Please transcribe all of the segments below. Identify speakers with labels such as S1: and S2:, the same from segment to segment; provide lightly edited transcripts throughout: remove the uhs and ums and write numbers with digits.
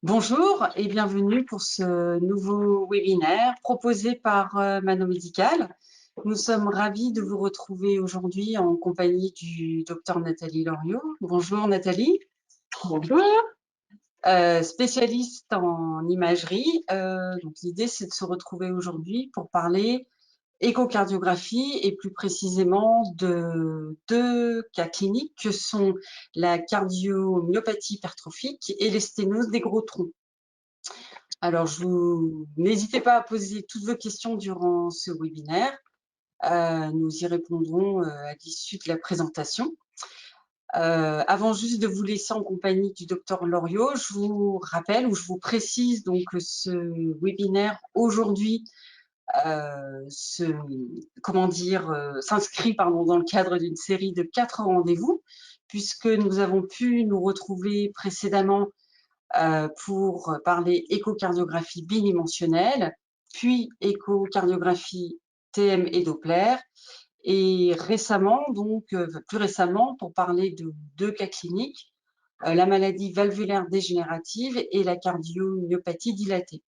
S1: Bonjour et bienvenue pour ce nouveau webinaire proposé par Mano Médical. Nous sommes ravis de vous retrouver aujourd'hui en compagnie du docteur Nathalie Loriot. Bonjour Nathalie.
S2: Bonjour.
S1: Spécialiste en imagerie. Donc l'idée c'est de se retrouver aujourd'hui pour parler échocardiographie et plus précisément de deux cas cliniques que sont la cardiomyopathie hypertrophique et les sténoses des gros troncs. Alors, n'hésitez pas à poser toutes vos questions durant ce webinaire. Nous y répondrons à l'issue de la présentation. Avant juste de vous laisser en compagnie du docteur Loriot, je vous rappelle ou je vous précise donc que ce webinaire aujourd'hui s'inscrit dans le cadre d'une série de 4 rendez-vous, puisque nous avons pu nous retrouver précédemment pour parler échocardiographie bidimensionnelle, puis échocardiographie TM et Doppler, et récemment, plus récemment, pour parler de deux cas cliniques, la maladie valvulaire dégénérative et la cardiomyopathie dilatée.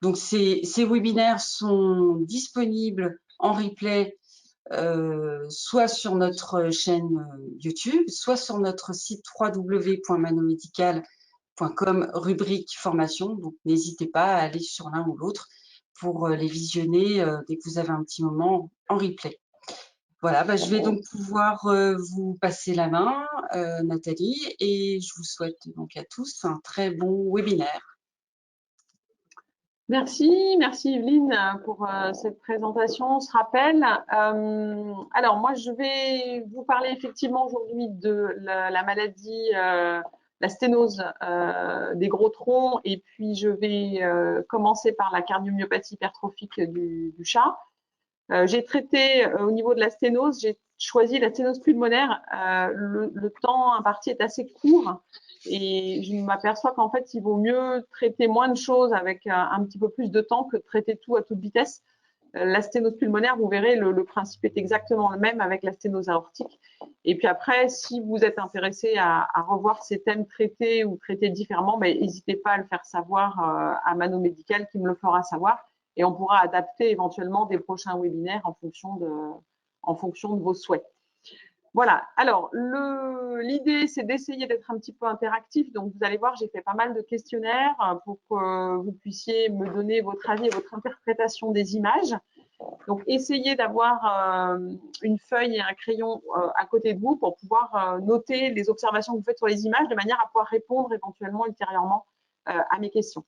S1: Donc ces webinaires sont disponibles en replay soit sur notre chaîne YouTube, soit sur notre site www.manomedical.com, rubrique formation. Donc n'hésitez pas à aller sur l'un ou l'autre pour les visionner dès que vous avez un petit moment en replay. Voilà, je vais donc pouvoir vous passer la main, Nathalie, et je vous souhaite donc à tous un très bon webinaire.
S2: Merci Evelyne pour cette présentation, ce rappel. Alors moi, je vais vous parler effectivement aujourd'hui de la maladie, la sténose des gros troncs, et puis je vais commencer par la cardiomyopathie hypertrophique du chat. J'ai traité au niveau de la sténose, j'ai choisi la sténose pulmonaire. Le temps imparti est assez court et je m'aperçois qu'en fait, il vaut mieux traiter moins de choses avec un petit peu plus de temps que de traiter tout à toute vitesse. La sténose pulmonaire, vous verrez, le principe est exactement le même avec la sténose aortique. Et puis après, si vous êtes intéressé à revoir ces thèmes traités ou traités différemment, n'hésitez pas à le faire savoir à Mano Médical qui me le fera savoir. Et on pourra adapter éventuellement des prochains webinaires en fonction de vos souhaits. Voilà, alors l'idée c'est d'essayer d'être un petit peu interactif, donc vous allez voir j'ai fait pas mal de questionnaires pour que vous puissiez me donner votre avis et votre interprétation des images. Donc essayez d'avoir une feuille et un crayon à côté de vous pour pouvoir noter les observations que vous faites sur les images de manière à pouvoir répondre éventuellement ultérieurement à mes questions.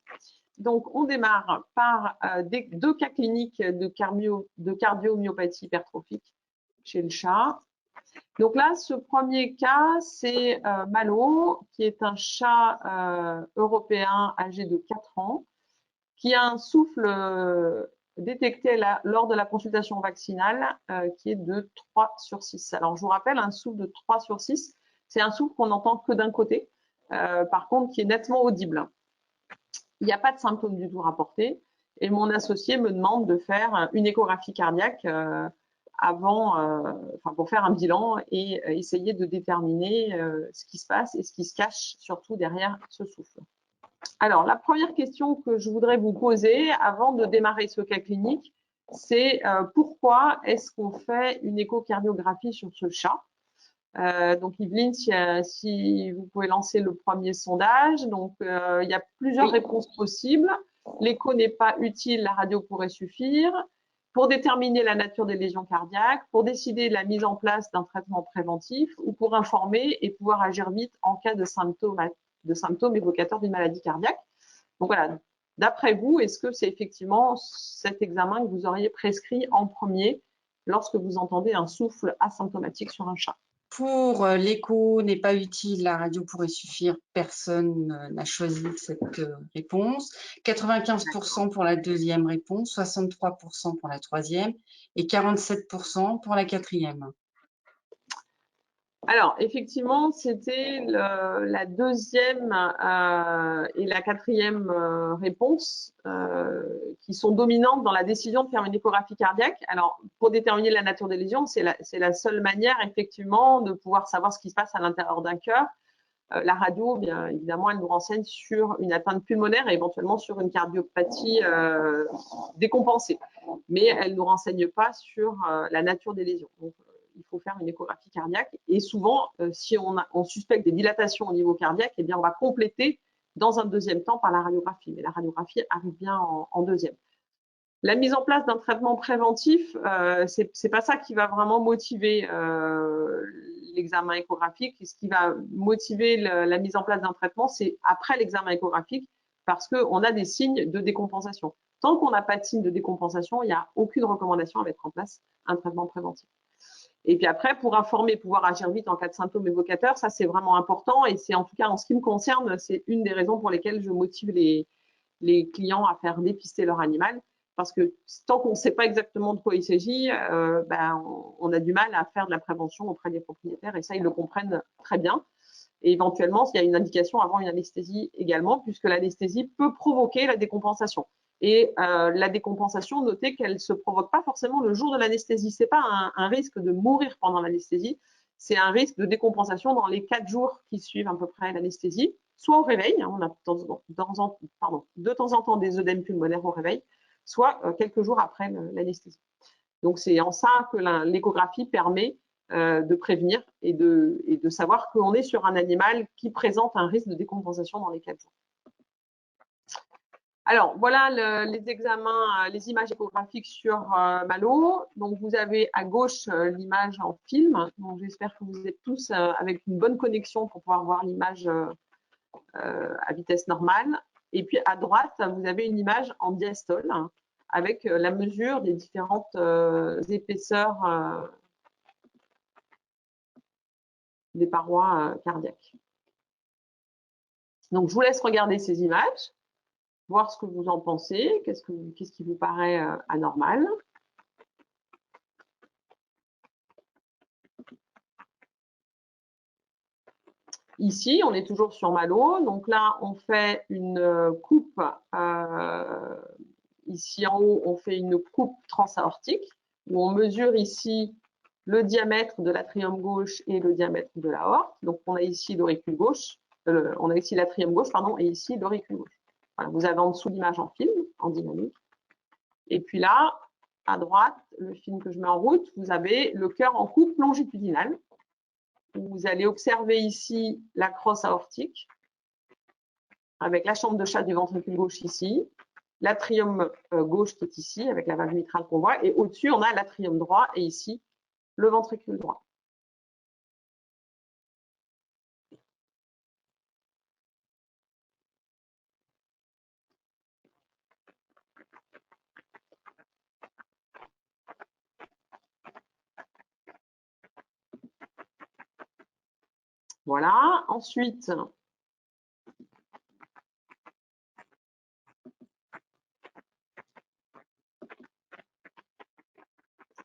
S2: Donc on démarre par deux cas cliniques de cardiomyopathie hypertrophique chez le chat. Donc là, ce premier cas, c'est Malo, qui est un chat européen âgé de 4 ans, qui a un souffle détecté lors de la consultation vaccinale qui est de 3/6. Alors, je vous rappelle, un souffle de 3/6, c'est un souffle qu'on n'entend que d'un côté, par contre, qui est nettement audible. Il n'y a pas de symptômes du tout rapportés et mon associé me demande de faire une échographie cardiaque pour faire un bilan et essayer de déterminer ce qui se passe et ce qui se cache surtout derrière ce souffle. Alors, la première question que je voudrais vous poser avant de démarrer ce cas clinique, c'est pourquoi est-ce qu'on fait une échocardiographie sur ce chat? Donc, Evelyne, si vous pouvez lancer le premier sondage. Donc, il y a plusieurs réponses possibles. L'écho n'est pas utile, la radio pourrait suffire. Pour déterminer la nature des lésions cardiaques, pour décider de la mise en place d'un traitement préventif ou pour informer et pouvoir agir vite en cas de symptômes évocateurs d'une maladie cardiaque. Donc voilà, d'après vous, est-ce que c'est effectivement cet examen que vous auriez prescrit en premier lorsque vous entendez un souffle asymptomatique sur un chat?
S1: Pour l'écho n'est pas utile, la radio pourrait suffire. Personne n'a choisi cette réponse. 95% pour la deuxième réponse, 63% pour la troisième et 47% pour la quatrième.
S2: Alors, effectivement, c'était la deuxième et la quatrième réponse qui sont dominantes dans la décision de faire une échographie cardiaque. Alors, pour déterminer la nature des lésions, c'est la seule manière, effectivement, de pouvoir savoir ce qui se passe à l'intérieur d'un cœur. La radio, bien évidemment, elle nous renseigne sur une atteinte pulmonaire et éventuellement sur une cardiopathie décompensée. Mais elle ne nous renseigne pas sur la nature des lésions. Donc, il faut faire une échographie cardiaque. Et souvent, si on suspecte des dilatations au niveau cardiaque, eh bien, on va compléter dans un deuxième temps par la radiographie. Mais la radiographie arrive bien en deuxième. La mise en place d'un traitement préventif, c'est pas ça qui va vraiment motiver l'examen échographique. Ce qui va motiver la mise en place d'un traitement, c'est après l'examen échographique, parce qu'on a des signes de décompensation. Tant qu'on n'a pas de signes de décompensation, il n'y a aucune recommandation à mettre en place un traitement préventif. Et puis après, pour informer, pouvoir agir vite en cas de symptômes évocateurs, ça c'est vraiment important. Et c'est en tout cas en ce qui me concerne, c'est une des raisons pour lesquelles je motive les clients à faire dépister leur animal. Parce que tant qu'on ne sait pas exactement de quoi il s'agit, on a du mal à faire de la prévention auprès des propriétaires et ça, ils le comprennent très bien. Et éventuellement, s'il y a une indication avant une anesthésie également, puisque l'anesthésie peut provoquer la décompensation. Et la décompensation, notez qu'elle ne se provoque pas forcément le jour de l'anesthésie. Ce n'est pas un risque de mourir pendant l'anesthésie, c'est un risque de décompensation dans les 4 jours qui suivent à peu près l'anesthésie, soit au réveil, on a de temps en temps des œdèmes pulmonaires au réveil, soit quelques jours après l'anesthésie. Donc, c'est en ça que l'échographie permet de prévenir et de savoir qu'on est sur un animal qui présente un risque de décompensation dans les 4 jours. Alors, voilà les examens, les images échographiques sur Malo. Donc, vous avez à gauche l'image en film. Donc, j'espère que vous êtes tous avec une bonne connexion pour pouvoir voir l'image à vitesse normale. Et puis, à droite, vous avez une image en diastole avec la mesure des différentes épaisseurs des parois cardiaques. Donc, je vous laisse regarder ces images, voir ce que vous en pensez, qu'est-ce qui vous paraît anormal. Ici, on est toujours sur Malo. Donc là, on fait une coupe. Ici en haut, on fait une coupe transaortique où on mesure ici le diamètre de l'atrium gauche et le diamètre de l'aorte. Donc, on a ici l'auricule gauche, on a ici l'atrium gauche, pardon, et ici l'auricule gauche. Voilà, vous avez en dessous l'image en film, en dynamique. Et puis là, à droite, le film que je mets en route, vous avez le cœur en coupe longitudinale. Vous allez observer ici la crosse aortique avec la chambre de chat du ventricule gauche ici, l'atrium gauche qui est ici avec la valve mitrale qu'on voit, et au-dessus, on a l'atrium droit et ici, le ventricule droit. Voilà. Ensuite,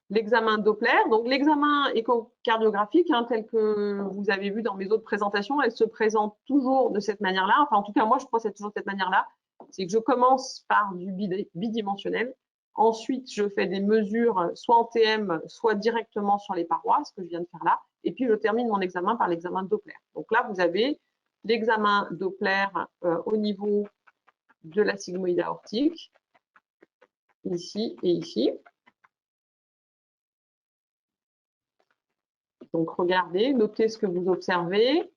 S2: l'examen Doppler. Donc, l'examen échocardiographique, tel que vous avez vu dans mes autres présentations, elle se présente toujours de cette manière-là. Enfin, en tout cas, moi, je procède toujours de cette manière-là. C'est que je commence par du bidimensionnel. Ensuite, je fais des mesures soit en TM, soit directement sur les parois, ce que je viens de faire là. Et puis, je termine mon examen par l'examen Doppler. Donc là, vous avez l'examen Doppler au niveau de la sigmoïde aortique, ici et ici. Donc, regardez, notez ce que vous observez.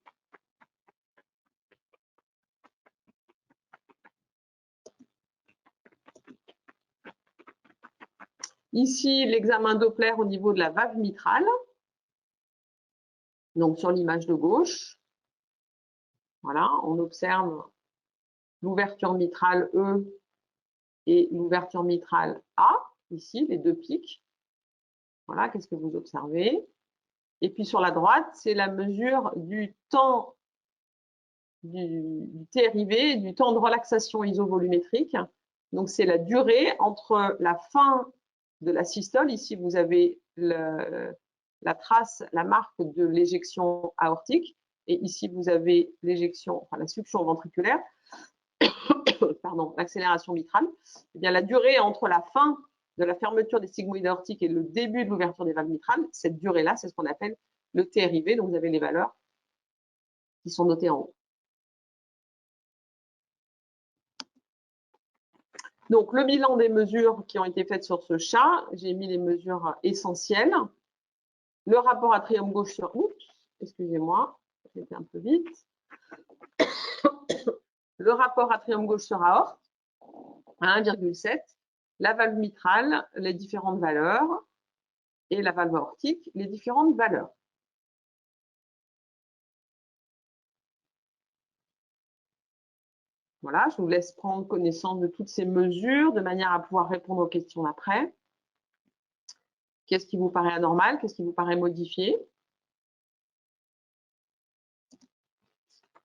S2: Ici, l'examen Doppler au niveau de la valve mitrale. Donc, sur l'image de gauche. Voilà, on observe l'ouverture mitrale E et l'ouverture mitrale A, ici, les deux pics. Voilà, qu'est-ce que vous observez? Et puis, sur la droite, c'est la mesure du temps du T-arrivé, du temps de relaxation isovolumétrique. Donc, c'est la durée entre la fin de la systole. Ici, vous avez la trace, la marque de l'éjection aortique. Et ici, vous avez l'éjection, enfin la succion ventriculaire, pardon, l'accélération mitrale. Eh bien, la durée entre la fin de la fermeture des sigmoïdes aortiques et le début de l'ouverture des valves mitrales, cette durée-là, c'est ce qu'on appelle le T arrivé. Donc, vous avez les valeurs qui sont notés en haut. Donc, le bilan des mesures qui ont été faites sur ce chat, j'ai mis les mesures essentielles. Le rapport atrium gauche sur... Oups, excusez-moi, j'ai été un peu vite. Le rapport atrium gauche sur aorte, à 1,7. La valve mitrale, les différentes valeurs. Et la valve aortique, les différentes valeurs. Voilà, je vous laisse prendre connaissance de toutes ces mesures de manière à pouvoir répondre aux questions après. Qu'est-ce qui vous paraît anormal? Qu'est-ce qui vous paraît modifié?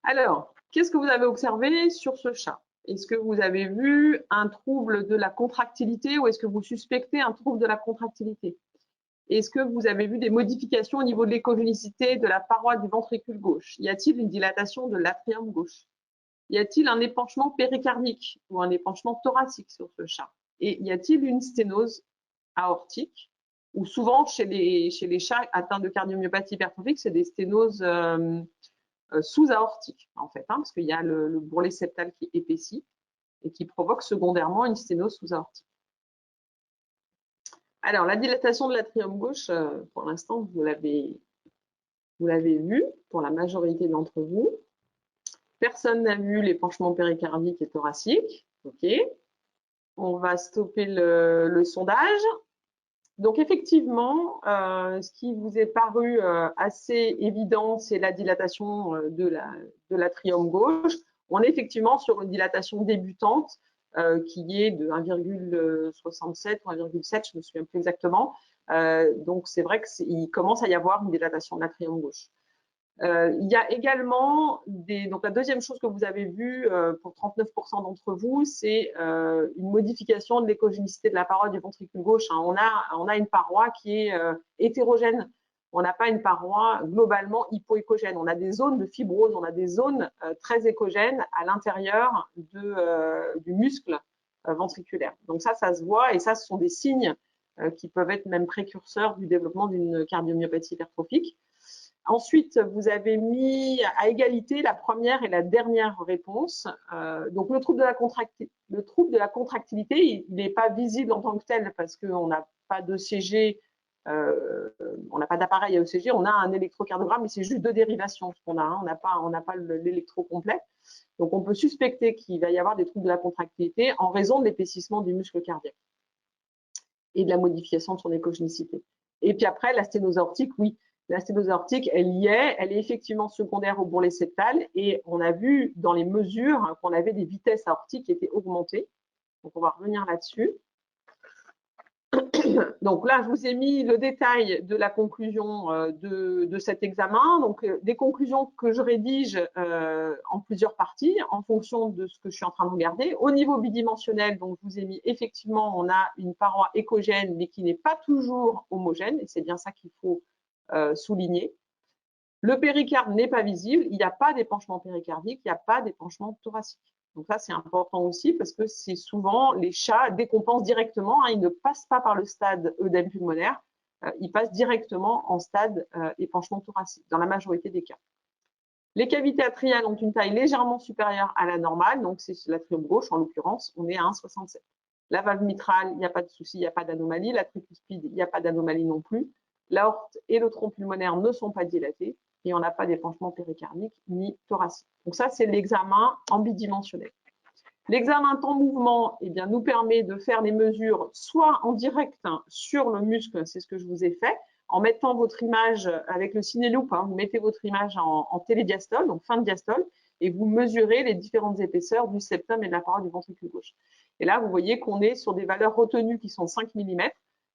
S2: Alors, qu'est-ce que vous avez observé sur ce chat? Est-ce que vous avez vu un trouble de la contractilité ou est-ce que vous suspectez un trouble de la contractilité? Est-ce que vous avez vu des modifications au niveau de l'écogénicité de la paroi du ventricule gauche? Y a-t-il une dilatation de l'atrium gauche? Y a-t-il un épanchement péricardique ou un épanchement thoracique sur ce chat? Et y a-t-il une sténose aortique? Ou souvent, chez les chats atteints de cardiomyopathie hypertrophique, c'est des sténoses sous-aortiques, en fait, hein, parce qu'il y a le bourrelet septal qui épaissit et qui provoque secondairement une sténose sous-aortique. Alors, la dilatation de l'atrium gauche, pour l'instant, vous l'avez vu pour la majorité d'entre vous. Personne n'a vu l'épanchement péricardique et thoracique. OK. On va stopper le sondage. Donc, effectivement, ce qui vous est paru assez évident, c'est la dilatation de l'atrium gauche. On est effectivement sur une dilatation débutante qui est de 1,67 ou 1,7, je ne me souviens plus exactement. Donc, c'est vrai qu'il commence à y avoir une dilatation de l'atrium gauche. Il y a également donc la deuxième chose que vous avez vue pour 39% d'entre vous, c'est une modification de l'écogénicité de la paroi du ventricule gauche. Hein. On a une paroi qui est hétérogène. On n'a pas une paroi globalement hypoécogène. On a des zones de fibrose, on a des zones très écogènes à l'intérieur du muscle ventriculaire. Donc ça se voit et ça, ce sont des signes qui peuvent être même précurseurs du développement d'une cardiomyopathie hypertrophique. Ensuite, vous avez mis à égalité la première et la dernière réponse. Donc, le trouble de la contractilité, il n'est pas visible en tant que tel parce qu'on n'a pas d'ECG, on n'a pas d'appareil à ECG, on a un électrocardiogramme, mais c'est juste deux dérivations ce qu'on a. Hein. On n'a pas l'électro complet. Donc, on peut suspecter qu'il va y avoir des troubles de la contractilité en raison de l'épaississement du muscle cardiaque et de la modification de son écogénicité. Et puis après, la sténose aortique, oui. La sténose aortique, elle est effectivement secondaire au bourrelet septal et on a vu dans les mesures qu'on avait des vitesses aortiques qui étaient augmentées. Donc, on va revenir là-dessus. Donc là, je vous ai mis le détail de la conclusion de cet examen. Donc, des conclusions que je rédige en plusieurs parties en fonction de ce que je suis en train de regarder. Au niveau bidimensionnel, donc, je vous ai mis effectivement, on a une paroi écogène, mais qui n'est pas toujours homogène. Et c'est bien ça qu'il faut souligner. Le péricarde n'est pas visible, il n'y a pas d'épanchement péricardique, il n'y a pas d'épanchement thoracique. Donc ça, c'est important aussi parce que c'est souvent les chats décompensent directement, hein, ils ne passent pas par le stade œdème pulmonaire, ils passent directement en stade épanchement thoracique, dans la majorité des cas. Les cavités atriales ont une taille légèrement supérieure à la normale, donc c'est l'atrium gauche en l'occurrence, on est à 1,67. La valve mitrale, il n'y a pas de souci, il n'y a pas d'anomalie. La tricuspide, il n'y a pas d'anomalie non plus. L'aorte et le tronc pulmonaire ne sont pas dilatés et on n'a pas d'épanchement péricardique ni thoracique. Donc ça, c'est l'examen en bidimensionnel. L'examen temps mouvement nous permet de faire des mesures soit en direct sur le muscle, c'est ce que je vous ai fait, en mettant votre image avec le ciné-loupe, vous mettez votre image en télédiastole, donc fin de diastole, et vous mesurez les différentes épaisseurs du septum et de la paroi du ventricule gauche. Et là, vous voyez qu'on est sur des valeurs retenues qui sont 5 mm,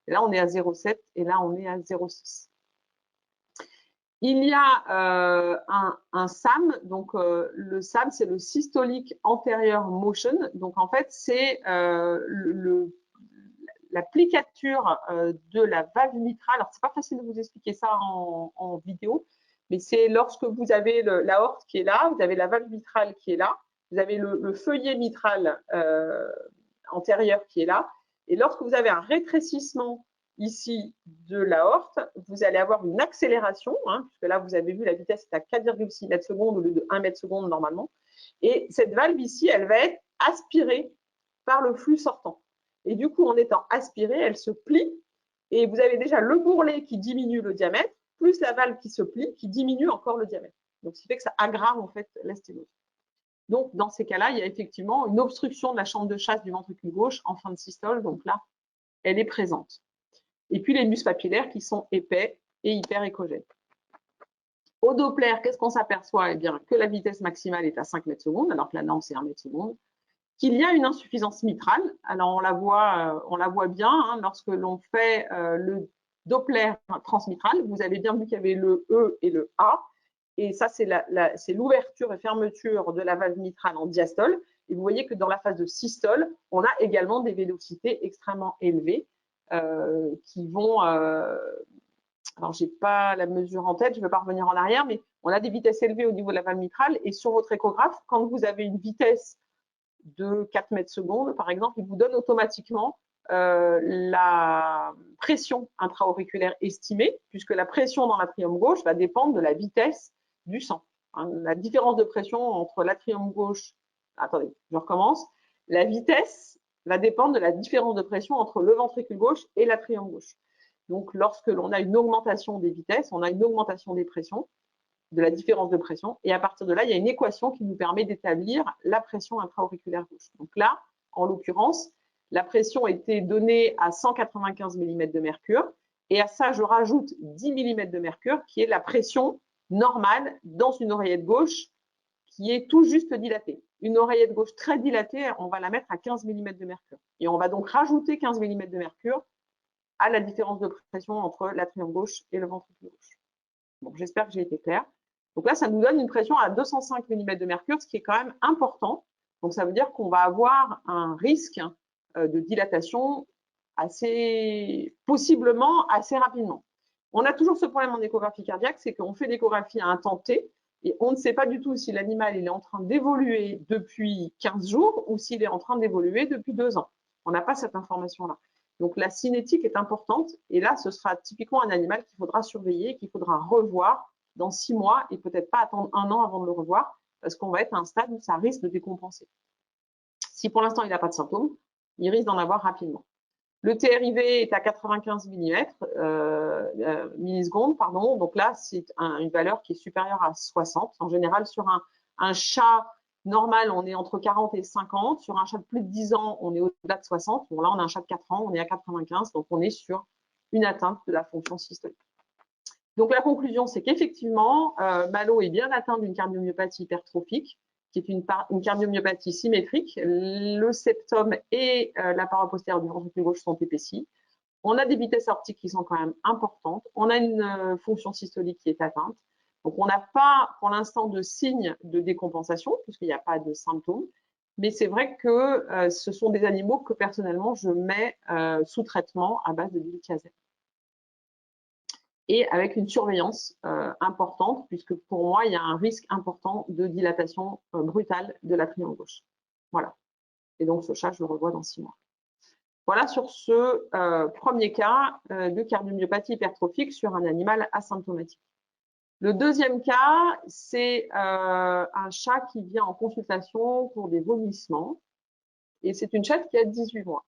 S2: et là, on est à 0,7 et là, on est à 0,6. Il y a un SAM, donc le SAM, c'est le Systolic Anterior Motion. Donc, en fait, c'est l'applicature de la valve mitrale. Alors, c'est pas facile de vous expliquer ça en vidéo, mais c'est lorsque vous avez l'aorte qui est là, vous avez la valve mitrale qui est là, vous avez le feuillet mitral antérieur qui est là, et lorsque vous avez un rétrécissement ici de l'aorte, vous allez avoir une accélération, puisque là, vous avez vu, la vitesse est à 4,6 mètres secondes au lieu de 1 mètre seconde normalement. Et cette valve ici, elle va être aspirée par le flux sortant. Et du coup, en étant aspirée, elle se plie. Et vous avez déjà le bourrelet qui diminue le diamètre, plus la valve qui se plie, qui diminue encore le diamètre. Donc, ce qui fait que ça aggrave en fait la sténose. Donc, dans ces cas-là, il y a effectivement une obstruction de la chambre de chasse du ventricule gauche en fin de systole. Donc là, elle est présente. Et puis les muscles papillaires qui sont épais et hyper échogènes. Au Doppler, qu'est-ce qu'on s'aperçoit? Eh bien, que la vitesse maximale est à 5 mètres secondes, alors que la norme c'est 1 mètre seconde. Qu'il y a une insuffisance mitrale. Alors on la voit bien lorsque l'on fait le Doppler transmitral. Vous avez bien vu qu'il y avait le E et le A. Et ça, c'est l'ouverture et fermeture de la valve mitrale en diastole. Et vous voyez que dans la phase de systole, on a également des vélocités extrêmement élevées qui vont… alors, je n'ai pas la mesure en tête, je ne vais pas revenir en arrière, mais on a des vitesses élevées au niveau de la valve mitrale. Et sur votre échographe, quand vous avez une vitesse de 4 mètres secondes, par exemple, il vous donne automatiquement la pression intra-auriculaire estimée, puisque la pression dans l'atrium gauche va dépendre de la vitesse du sang. La différence de pression entre l'atrium gauche… Attendez, je recommence. La vitesse va dépendre de la différence de pression entre le ventricule gauche et l'atrium gauche. Donc, lorsque l'on a une augmentation des vitesses, on a une augmentation des pressions, de la différence de pression. Et à partir de là, il y a une équation qui nous permet d'établir la pression intra-auriculaire gauche. Donc là, en l'occurrence, la pression était donnée à 195 mm de mercure. Et à ça, je rajoute 10 mm de mercure, qui est la pression normale dans une oreillette gauche qui est tout juste dilatée. Une oreillette gauche très dilatée, on va la mettre à 15 mm de mercure. Et on va donc rajouter 15 mm de mercure à la différence de pression entre l'atrium gauche et le ventricule gauche. Bon, j'espère que j'ai été claire. Donc là, ça nous donne une pression à 205 mm de mercure, ce qui est quand même important. Donc ça veut dire qu'on va avoir un risque de dilatation possiblement assez rapidement. On a toujours ce problème en échographie cardiaque, c'est qu'on fait l'échographie à un temps T et on ne sait pas du tout si l'animal est en train d'évoluer depuis 15 jours ou s'il est en train d'évoluer depuis 2 ans. On n'a pas cette information-là. Donc la cinétique est importante et là, ce sera typiquement un animal qu'il faudra surveiller, qu'il faudra revoir dans 6 mois et peut-être pas attendre 1 an avant de le revoir parce qu'on va être à un stade où ça risque de décompenser. Si pour l'instant il n'a pas de symptômes, il risque d'en avoir rapidement. Le TRIV est à 95 millisecondes, pardon. Donc là, c'est une valeur qui est supérieure à 60. En général, sur un chat normal, on est entre 40 et 50. Sur un chat de plus de 10 ans, on est au-delà de 60. Bon, là, on a un chat de 4 ans, on est à 95. Donc, on est sur une atteinte de la fonction systolique. Donc, la conclusion, c'est qu'effectivement, Malo est bien atteint d'une cardiomyopathie hypertrophique, qui est une cardiomyopathie symétrique. Le septum et la paroi postérieure du ventricule gauche sont épaissis. On a des vitesses aortiques qui sont quand même importantes. On a une fonction systolique qui est atteinte. Donc, on n'a pas pour l'instant de signe de décompensation, puisqu'il n'y a pas de symptômes. Mais c'est vrai que ce sont des animaux que personnellement, je mets sous traitement à base de diltiazem. Et avec une surveillance importante, puisque pour moi, il y a un risque important de dilatation brutale de l'atrium gauche. Voilà. Et donc, ce chat, je le revois dans 6 mois. Voilà sur ce premier cas de cardiomyopathie hypertrophique sur un animal asymptomatique. Le deuxième cas, c'est un chat qui vient en consultation pour des vomissements. Et c'est une chatte qui a 18 mois.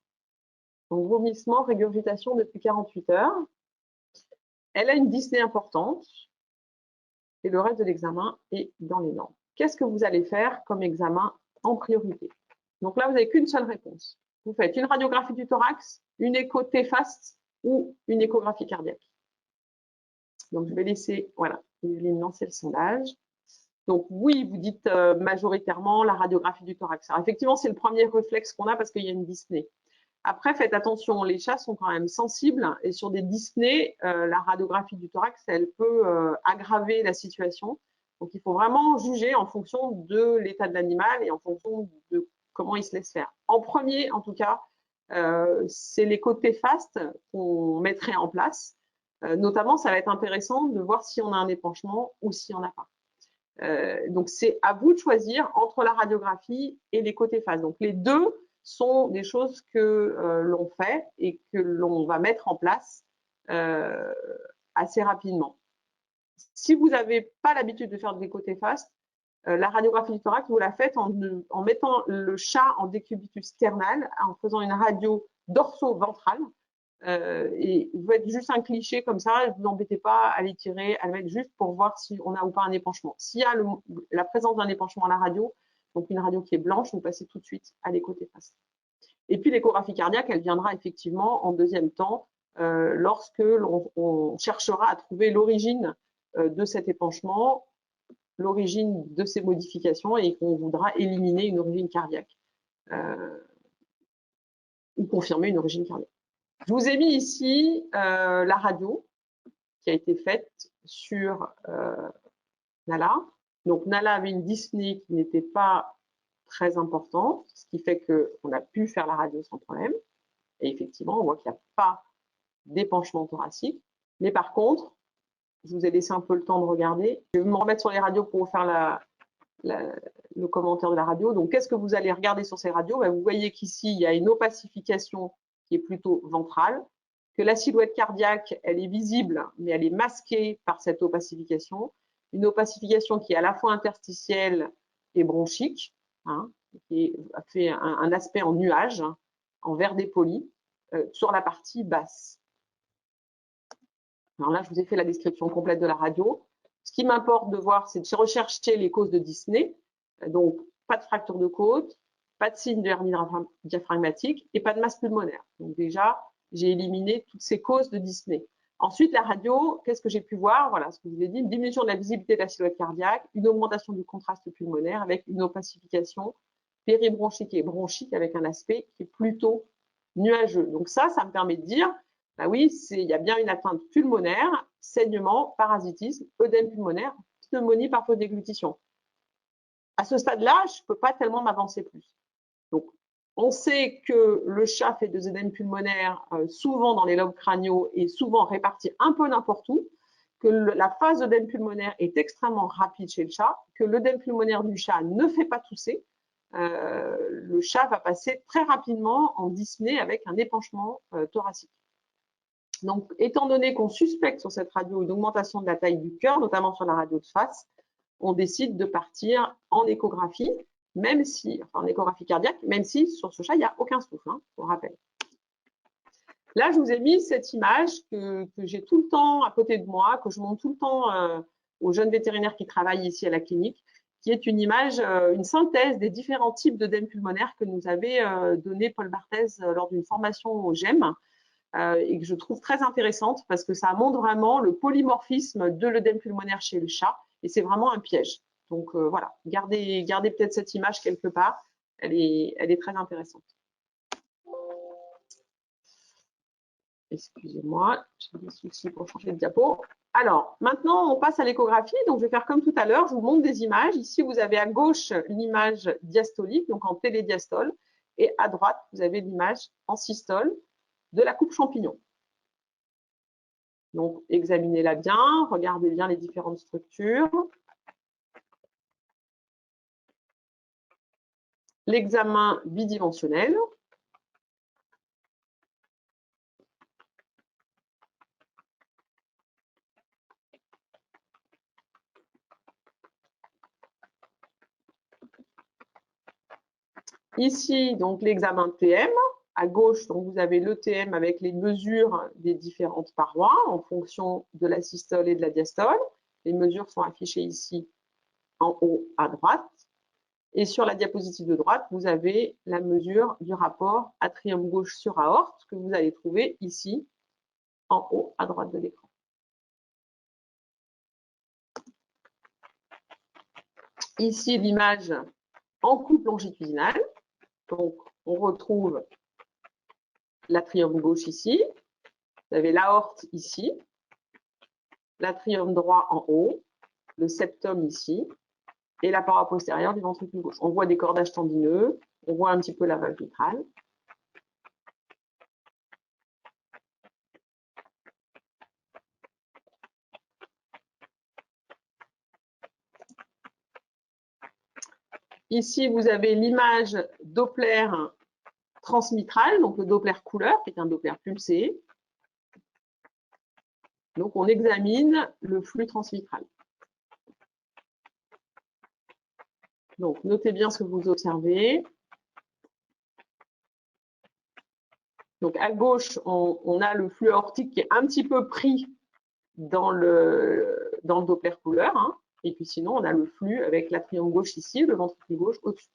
S2: Donc, vomissement, régurgitation depuis 48 heures. Elle a une dyspnée importante et le reste de l'examen est dans les normes. Qu'est-ce que vous allez faire comme examen en priorité? Donc là, vous n'avez qu'une seule réponse. Vous faites une radiographie du thorax, une écho T-FAST ou une échographie cardiaque. Donc, je vais laisser, voilà, Evelyne lancer le sondage. Donc, oui, vous dites majoritairement la radiographie du thorax. Alors, effectivement, c'est le premier réflexe qu'on a parce qu'il y a une dyspnée. Après, faites attention, les chats sont quand même sensibles et sur des dyspnées, la radiographie du thorax, elle peut aggraver la situation. Donc, il faut vraiment juger en fonction de l'état de l'animal et en fonction de comment il se laisse faire. En premier, en tout cas, c'est les côtés FAST qu'on mettrait en place. Notamment, ça va être intéressant de voir si on a un épanchement ou si on n'a pas. Donc, c'est à vous de choisir entre la radiographie et les côtés FAST. Donc, les deux sont des choses que l'on fait et que l'on va mettre en place assez rapidement. Si vous n'avez pas l'habitude de faire de l'écho-téfaste, la radiographie du thorax, vous la faites en mettant le chat en décubitus sternal, en faisant une radio dorso-ventrale. Et vous faites juste un cliché comme ça, ne vous embêtez pas à l'étirer, à le mettre juste pour voir si on a ou pas un épanchement. S'il y a la présence d'un épanchement à la radio, donc une radio qui est blanche, vous passez tout de suite à l'écho-téfaste. Et puis l'échographie cardiaque, elle viendra effectivement en deuxième temps, lorsque l'on cherchera à trouver l'origine de cet épanchement, l'origine de ces modifications et qu'on voudra éliminer une origine cardiaque ou confirmer une origine cardiaque. Je vous ai mis ici la radio qui a été faite sur Nala. Donc Nala avait une dyspnée qui n'était pas très importante, ce qui fait qu'on a pu faire la radio sans problème. Et effectivement, on voit qu'il n'y a pas d'épanchement thoracique. Mais par contre, je vous ai laissé un peu le temps de regarder. Je vais me remettre sur les radios pour vous faire le commentaire de la radio. Donc, qu'est-ce que vous allez regarder sur ces radios? Vous voyez qu'ici, il y a une opacification qui est plutôt ventrale, que la silhouette cardiaque, elle est visible, mais elle est masquée par cette opacification. Une opacification qui est à la fois interstitielle et bronchique, hein, qui fait un aspect en nuage, hein, en verre dépoli, sur la partie basse. Alors là, je vous ai fait la description complète de la radio. Ce qui m'importe de voir, c'est de rechercher les causes de dyspnée. Donc, pas de fracture de côte, pas de signe de hernie diaphragmatique et pas de masse pulmonaire. Donc déjà, j'ai éliminé toutes ces causes de dyspnée. Ensuite, la radio, qu'est-ce que j'ai pu voir? Voilà ce que je vous ai dit, une diminution de la visibilité de la silhouette cardiaque, une augmentation du contraste pulmonaire avec une opacification péribronchique et bronchique avec un aspect qui est plutôt nuageux. Donc ça me permet de dire, bah oui, il y a bien une atteinte pulmonaire, saignement, parasitisme, œdème pulmonaire, pneumonie par faute de déglutition. À ce stade-là, je ne peux pas tellement m'avancer plus. Donc, on sait que le chat fait des œdèmes pulmonaires souvent dans les lobes crâniaux et souvent répartis un peu n'importe où, que la phase d'œdème pulmonaire est extrêmement rapide chez le chat, que l'œdème pulmonaire du chat ne fait pas tousser. Le chat va passer très rapidement en dyspnée avec un épanchement thoracique. Donc, étant donné qu'on suspecte sur cette radio une augmentation de la taille du cœur, notamment sur la radio de face, on décide de partir en échographie, même si, enfin en échographie cardiaque, même si sur ce chat, il n'y a aucun souffle, hein, je vous rappelle. Là, je vous ai mis cette image que j'ai tout le temps à côté de moi, que je montre tout le temps aux jeunes vétérinaires qui travaillent ici à la clinique, qui est une image, une synthèse des différents types d'œdème pulmonaire que nous avait donné Paul Barthez lors d'une formation au GEM. Et que je trouve très intéressante parce que ça montre vraiment le polymorphisme de l'œdème pulmonaire chez le chat et c'est vraiment un piège. Donc voilà, gardez peut-être cette image quelque part, elle est très intéressante. Excusez-moi, j'ai des soucis pour changer de diapo. Alors, maintenant, on passe à l'échographie. Donc, je vais faire comme tout à l'heure, je vous montre des images. Ici, vous avez à gauche l'image diastolique, donc en télédiastole, et à droite, vous avez l'image en systole de la coupe champignon. Donc, examinez-la bien, regardez bien les différentes structures. L'examen bidimensionnel. Ici, donc, l'examen TM. À gauche, donc, vous avez l'ETM avec les mesures des différentes parois en fonction de la systole et de la diastole. Les mesures sont affichées ici en haut à droite. Et sur la diapositive de droite, vous avez la mesure du rapport atrium gauche sur aorte que vous allez trouver ici en haut à droite de l'écran. Ici, l'image en coupe longitudinale. Donc, on retrouve l'atrium gauche ici. Vous avez l'aorte ici, l'atrium droit en haut, le septum ici, et la paroi postérieure du ventricule gauche. On voit des cordages tendineux, on voit un petit peu la valve mitrale. Ici, vous avez l'image Doppler transmitral, donc le Doppler couleur, qui est un Doppler pulsé. Donc, on examine le flux transmitral. Donc, notez bien ce que vous observez. Donc, à gauche, on a le flux aortique qui est un petit peu pris dans le Doppler couleur. Hein. Et puis, sinon, on a le flux avec l'atrium gauche ici, le ventricule gauche au-dessus.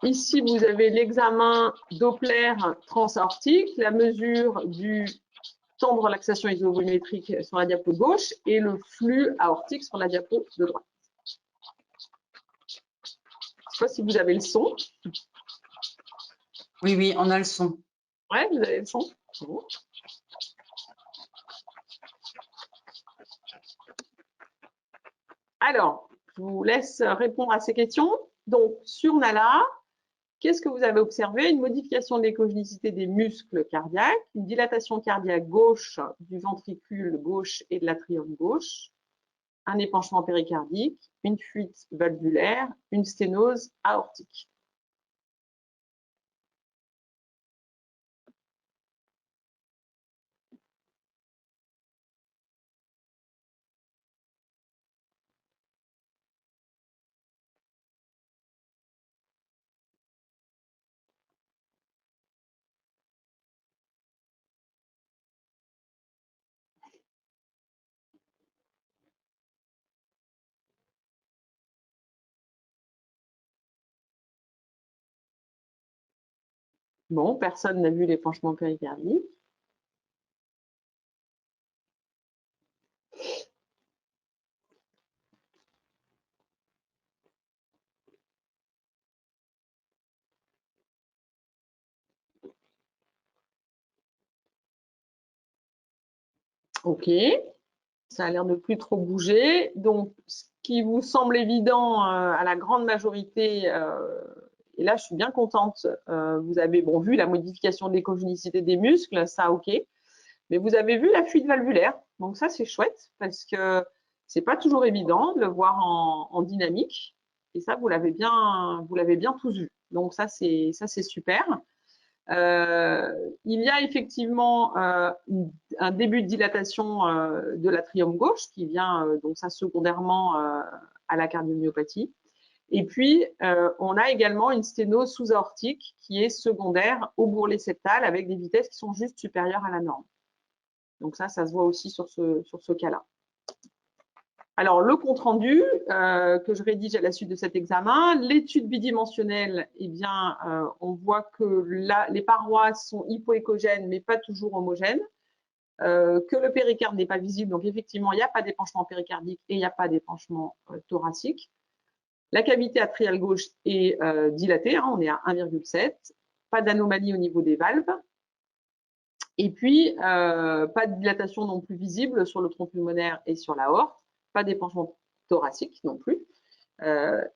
S2: Ici, vous avez l'examen Doppler transaortique, la mesure du temps de relaxation isovolumétrique sur la diapo gauche et le flux aortique sur la diapo de droite. Je ne sais pas si vous avez le son.
S1: Oui, oui, on a le son.
S2: Ouais, vous avez le son. Bon. Alors, je vous laisse répondre à ces questions. Donc, sur Nala, qu'est-ce que vous avez observé? Une modification de l'échogenicité des muscles cardiaques, une dilatation cardiaque gauche du ventricule gauche et de l'atrium gauche, un épanchement péricardique, une fuite valvulaire, une sténose aortique. Bon, personne n'a vu l'épanchement péricardique. Ok, ça a l'air de plus trop bouger. Donc, ce qui vous semble évident à la grande majorité, et là je suis bien contente, vous avez vu la modification de l'échogenicité des muscles, ça ok, mais vous avez vu la fuite valvulaire, donc ça c'est chouette parce que c'est pas toujours évident de le voir en dynamique, et ça vous l'avez bien tous vu. Donc ça c'est super. Il y a effectivement un début de dilatation de l'atrium gauche qui vient donc ça secondairement à la cardiomyopathie. Et puis, on a également une sténose sous-aortique qui est secondaire au bourrelet septal avec des vitesses qui sont juste supérieures à la norme. Donc ça se voit aussi sur ce cas-là. Alors, le compte-rendu que je rédige à la suite de cet examen, l'étude bidimensionnelle, eh bien, on voit que les parois sont hypoéchogènes, mais pas toujours homogènes, que le péricarde n'est pas visible, donc effectivement, il n'y a pas d'épanchement péricardique et il n'y a pas d'épanchement thoracique. La cavité atriale gauche est dilatée, hein, on est à 1,7, pas d'anomalie au niveau des valves, et puis pas de dilatation non plus visible sur le tronc pulmonaire et sur l'aorte, pas d'épanchement thoracique non plus,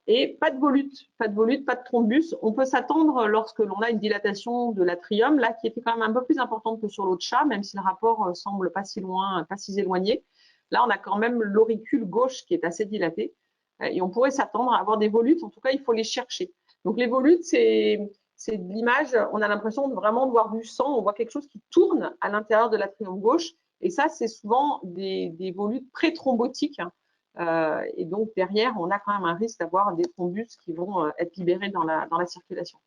S2: et pas de volute, pas de thrombus. On peut s'attendre lorsque l'on a une dilatation de l'atrium, là qui était quand même un peu plus importante que sur l'autre chat, même si le rapport semble pas si loin, pas si éloigné. Là, on a quand même l'auricule gauche qui est assez dilatée, et on pourrait s'attendre à avoir des volutes. En tout cas, il faut les chercher. Donc les volutes, c'est de l'image, on a l'impression de vraiment voir du sang, on voit quelque chose qui tourne à l'intérieur de l'atrium gauche, et ça, c'est souvent des volutes pré-thrombotiques. Et donc, derrière, on a quand même un risque d'avoir des thrombus qui vont être libérés dans la circulation.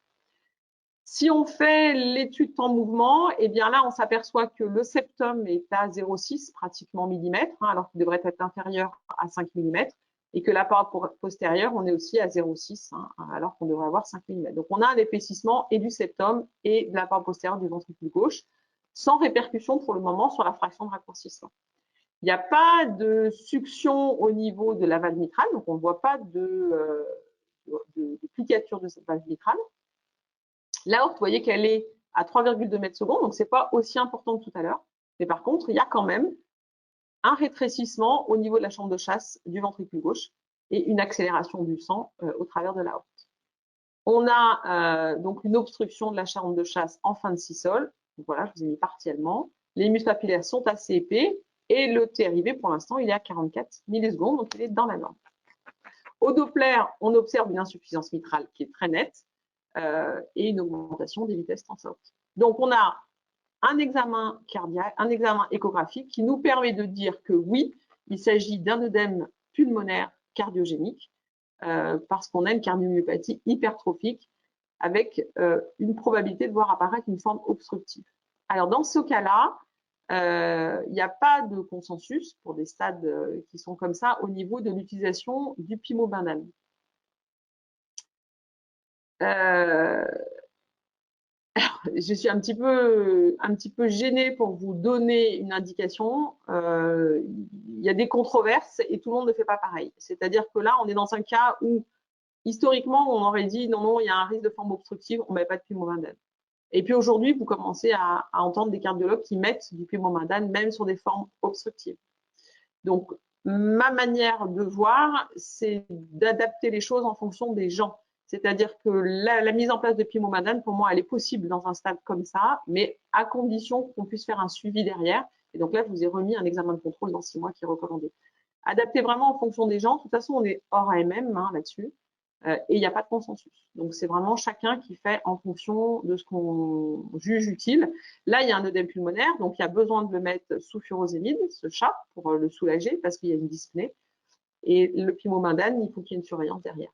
S2: Si on fait l'étude temps mouvement, eh bien là, on s'aperçoit que le septum est à 0,6 pratiquement millimètres, hein, alors qu'il devrait être inférieur à 5 mm, et que la paroi postérieure, on est aussi à 0,6, hein, alors qu'on devrait avoir 5 mm. Donc, on a un épaississement et du septum et de la paroi postérieure du ventricule gauche, sans répercussion pour le moment sur la fraction de raccourcissement. Il n'y a pas de succion au niveau de la valve mitrale, donc on ne voit pas de plicature de cette valve mitrale. L'aorte, vous voyez qu'elle est à 3,2 mètres secondes, donc ce n'est pas aussi important que tout à l'heure. Mais par contre, il y a quand même un rétrécissement au niveau de la chambre de chasse du ventricule gauche et une accélération du sang au travers de l'aorte. On a donc une obstruction de la chambre de chasse en fin de systole. Donc voilà, je vous ai mis partiellement. Les muscles papillaires sont assez épais. Et le TRIV, pour l'instant, il est à 44 millisecondes, donc il est dans la norme. Au Doppler, on observe une insuffisance mitrale qui est très nette et une augmentation des vitesses transortes. Donc, on a un examen cardiaque, un examen échographique qui nous permet de dire que oui, il s'agit d'un œdème pulmonaire cardiogénique parce qu'on a une cardiomyopathie hypertrophique avec une probabilité de voir apparaître une forme obstructive. Alors, dans ce cas-là, il n'y a pas de consensus pour des stades qui sont comme ça au niveau de l'utilisation du pimobendan. Je suis un petit peu gênée pour vous donner une indication. Il y a des controverses et tout le monde ne fait pas pareil. C'est-à-dire que là, on est dans un cas où, historiquement, on aurait dit non, non, il y a un risque de forme obstructive, on ne met pas de pimobendan. Et puis aujourd'hui, vous commencez à entendre des cardiologues qui mettent du pimobendan même sur des formes obstructives. Donc, ma manière de voir, c'est d'adapter les choses en fonction des gens. C'est-à-dire que la mise en place de pimobendan, pour moi, elle est possible dans un stade comme ça, mais à condition qu'on puisse faire un suivi derrière. Et donc là, je vous ai remis un examen de contrôle dans 6 mois qui est recommandé. Adapter vraiment en fonction des gens. De toute façon, on est hors AMM là-dessus. Et il n'y a pas de consensus. Donc, c'est vraiment chacun qui fait en fonction de ce qu'on juge utile. Là, il y a un œdème pulmonaire, donc il y a besoin de le mettre sous furosémide, ce chat, pour le soulager, parce qu'il y a une dyspnée. Et le pimobendan, il faut qu'il y ait une surveillance derrière.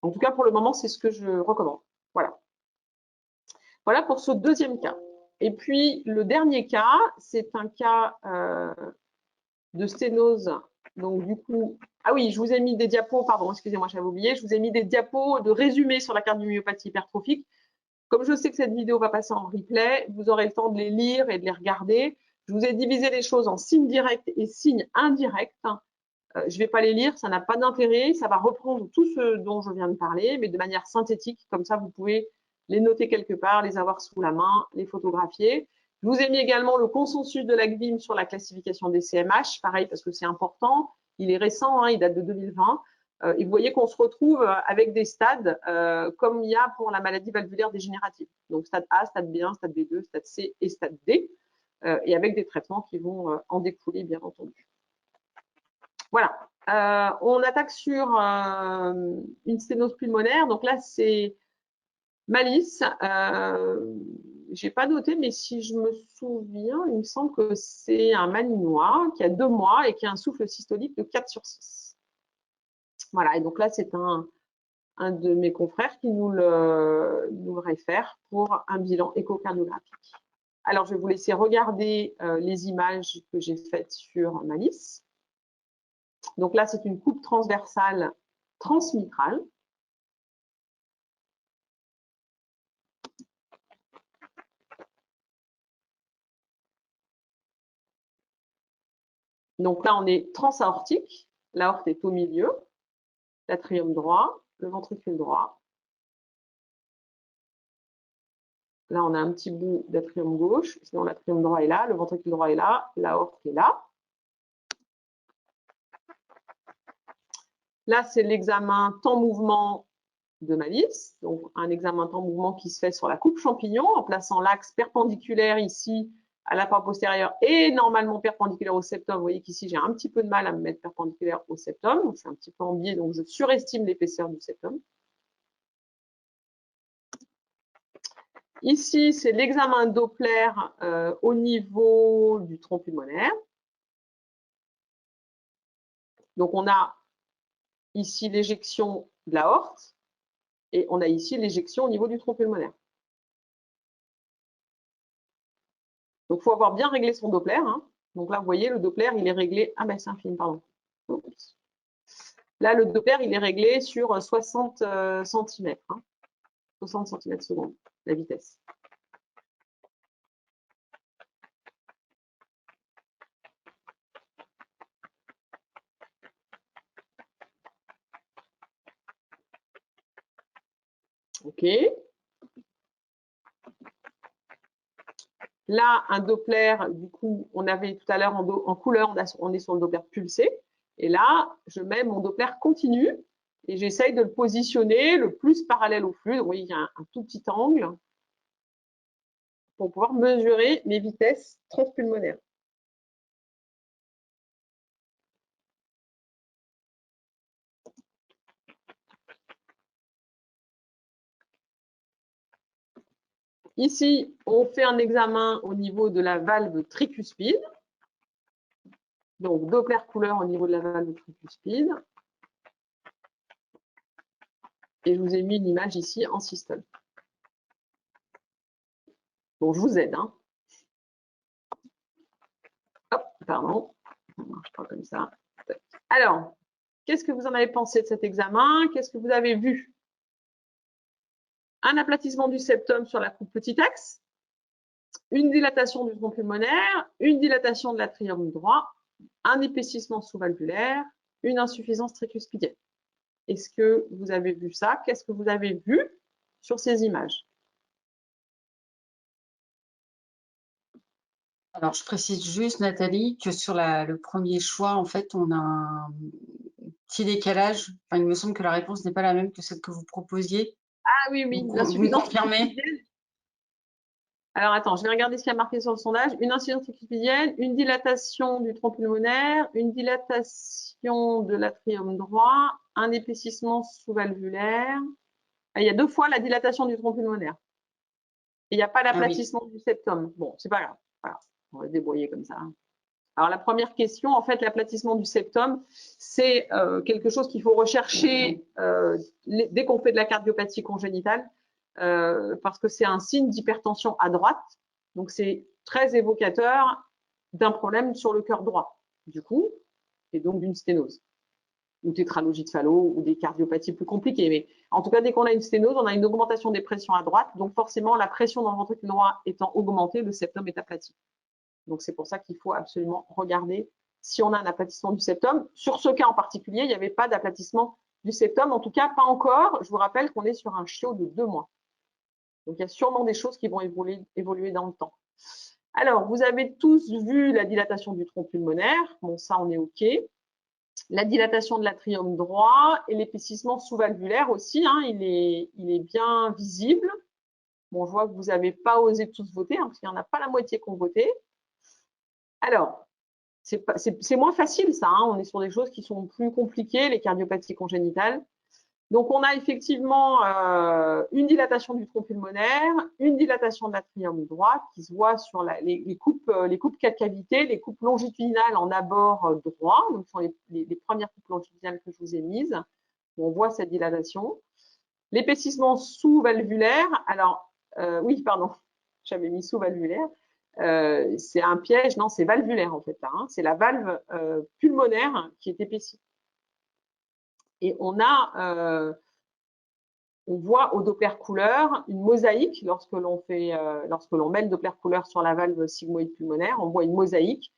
S2: En tout cas, pour le moment, c'est ce que je recommande. Voilà. Voilà pour ce deuxième cas. Et puis, le dernier cas, c'est un cas de sténose. Donc, du coup, ah oui, je vous ai mis des diapos, pardon, excusez-moi, j'avais oublié, je vous ai mis des diapos de résumé sur la cardiomyopathie hypertrophique. Comme je sais que cette vidéo va passer en replay, vous aurez le temps de les lire et de les regarder. Je vous ai divisé les choses en signes directs et signes indirects. Je ne vais pas les lire, ça n'a pas d'intérêt. Ça va reprendre tout ce dont je viens de parler, mais de manière synthétique. Comme ça, vous pouvez les noter quelque part, les avoir sous la main, les photographier. Je vous ai mis également le consensus de la CVIM sur la classification des CMH, pareil parce que c'est important. Il est récent, hein, il date de 2020. Et vous voyez qu'on se retrouve avec des stades comme il y a pour la maladie valvulaire dégénérative. Donc stade A, stade B1, stade B2, stade C et stade D. Et avec des traitements qui vont en découler, bien entendu. Voilà. On attaque sur une sténose pulmonaire. Donc là, c'est Malice. Je n'ai pas noté, mais si je me souviens, il me semble que c'est un Malinois qui a 2 mois et qui a un souffle systolique de 4/6. Voilà. Et donc là, c'est un de mes confrères qui nous le réfère pour un bilan échocardiographique. Alors, je vais vous laisser regarder les images que j'ai faites sur Malice. Donc là, c'est une coupe transversale transmitrale. Donc là, on est transaortique. L'aorte est au milieu. L'atrium droit, le ventricule droit. Là, on a un petit bout d'atrium gauche. Sinon, l'atrium droit est là, le ventricule droit est là, l'aorte est là. Là, c'est l'examen temps-mouvement de Malice. Donc, un examen temps-mouvement qui se fait sur la coupe champignon en plaçant l'axe perpendiculaire ici à la part postérieure et normalement perpendiculaire au septum. Vous voyez qu'ici, j'ai un petit peu de mal à me mettre perpendiculaire au septum. Donc, je suis un petit peu en biais, donc je surestime l'épaisseur du septum. Ici, c'est l'examen Doppler au niveau du tronc pulmonaire. Donc, on a ici l'éjection de l'aorte et on a ici l'éjection au niveau du tronc pulmonaire. Donc, il faut avoir bien réglé son Doppler. Hein. Donc là, vous voyez, le Doppler, il est réglé. Ah ben, c'est un film, pardon. Oups. Là, le Doppler, il est réglé sur 60 cm. Hein. 60 cm/s, la vitesse. OK. Là, un Doppler, du coup, on avait tout à l'heure en couleur, on est sur le Doppler pulsé. Et là, je mets mon Doppler continu et j'essaye de le positionner le plus parallèle au flux. Donc, vous voyez, il y a un tout petit angle pour pouvoir mesurer mes vitesses transpulmonaires. ici, on fait un examen au niveau de la valve tricuspide. Donc, Doppler couleur au niveau de la valve tricuspide. Et je vous ai mis une image ici en systole. Bon, je vous aide. Hein. Hop, pardon. Ça ne marche pas comme ça. Alors, qu'est-ce que vous en avez pensé de cet examen? Qu'est-ce que vous avez vu? Un aplatissement du septum sur la coupe petit axe, une dilatation du tronc pulmonaire, une dilatation de l'atrium droit, un épaississement sous-valvulaire, une insuffisance tricuspidienne. Est-ce que vous avez vu ça? Qu'est-ce que vous avez vu sur ces images?
S1: Alors, je précise juste, Nathalie, que sur le premier choix, en fait, on a un petit décalage. Enfin, il me semble que la réponse n'est pas la même que celle que vous proposiez.
S2: Ah oui, oui,
S1: Vous me
S2: l'insuffisance
S1: confirmez?
S2: tricuspidienne. Alors, attends, je vais regarder ce qu'il y a marqué sur le sondage. Une insuffisance tricuspidienne, une dilatation du tronc pulmonaire, une dilatation de l'atrium droit, un épaississement sous-valvulaire. Ah, il y a 2 fois la dilatation du tronc pulmonaire. Et il n'y a pas
S1: Ah oui.
S2: l'aplatissement du septum. Bon, c'est pas grave. Voilà. On va se débrouiller comme ça. Alors, la première question, en fait, l'aplatissement du septum, c'est quelque chose qu'il faut rechercher dès qu'on fait de la cardiopathie congénitale, parce que c'est un signe d'hypertension à droite. Donc, c'est très évocateur d'un problème sur le cœur droit, du coup, et donc d'une sténose, ou tétralogie de Fallot, ou des cardiopathies plus compliquées. Mais en tout cas, dès qu'on a une sténose, on a une augmentation des pressions à droite. Donc, forcément, la pression dans le ventricule droit étant augmentée, le septum est aplati. Donc, c'est pour ça qu'il faut absolument regarder si on a un aplatissement du septum. Sur ce cas en particulier, il n'y avait pas d'aplatissement du septum, en tout cas pas encore. Je vous rappelle qu'on est sur un chiot de 2 mois. Donc, il y a sûrement des choses qui vont évoluer dans le temps. Alors, vous avez tous vu la dilatation du tronc pulmonaire. Bon, ça, on est OK. La dilatation de l'atrium droit et l'épaississement sous-valvulaire aussi, hein, il est bien visible. Bon, je vois que vous n'avez pas osé tous voter, hein, parce qu'il n'y en a pas la moitié qui ont voté. Alors, c'est moins facile ça, hein. On est sur des choses qui sont plus compliquées, les cardiopathie congénitales. Donc, on a effectivement une dilatation du tronc pulmonaire, une dilatation de l'atrium droit qui se voit sur les coupes 4 cavités, les coupes longitudinales en abord droit, donc ce sont les premières coupes longitudinales que je vous ai mises. On voit cette dilatation. L'épaississement sous-valvulaire, alors, oui, pardon, j'avais mis sous-valvulaire. C'est un piège, non, c'est valvulaire en fait, là, hein. C'est la valve pulmonaire qui est épaissie. Et on voit au Doppler couleur une mosaïque lorsque l'on met le Doppler couleur sur la valve sigmoïde pulmonaire, on voit une mosaïque